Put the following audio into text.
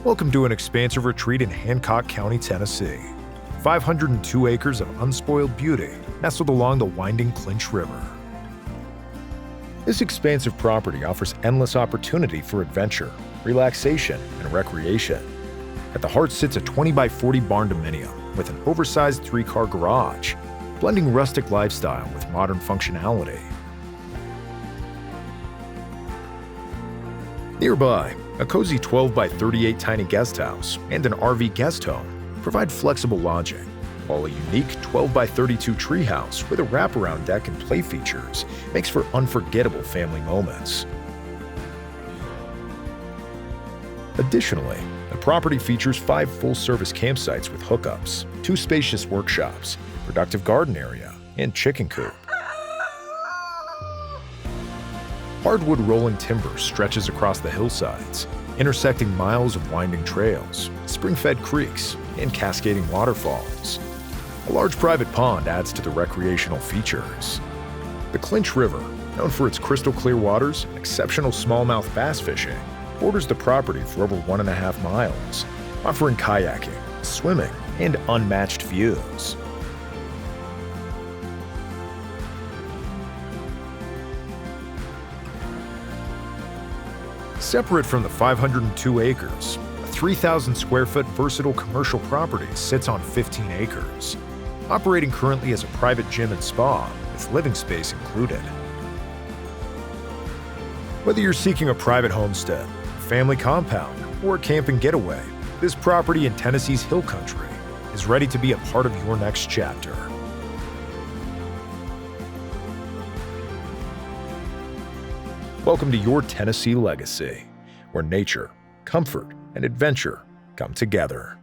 Welcome to an expansive retreat in Hancock County, Tennessee. 502 acres of unspoiled beauty nestled along the winding Clinch River. This expansive property offers endless opportunity for adventure, relaxation, and recreation. At the heart sits a 20 by 40 Barndominium with an oversized 3-car garage, blending rustic lifestyle with modern functionality. Nearby, a cozy 12 by 38 tiny guest house and an RV guest home provide flexible lodging, while a unique 12 by 32 treehouse with a wraparound deck and play features makes for unforgettable family moments. Additionally, the property features 5 full-service campsites with hookups, 2 spacious workshops, productive garden area, and chicken coop. Hardwood rolling timber stretches across the hillsides, intersecting miles of winding trails, spring-fed creeks, and cascading waterfalls. A large private pond adds to the recreational features. The Clinch River, known for its crystal-clear waters and exceptional smallmouth bass fishing, borders the property for over 1.5 miles, offering kayaking, swimming, and unmatched views. Separate from the 502 acres, a 3,000 square foot versatile commercial property sits on 15 acres, operating currently as a private gym and spa with living space included. Whether you're seeking a private homestead, family compound, or a camping getaway, this property in Tennessee's Hill Country is ready to be a part of your next chapter. Welcome to your Tennessee legacy, where nature, comfort, and adventure come together.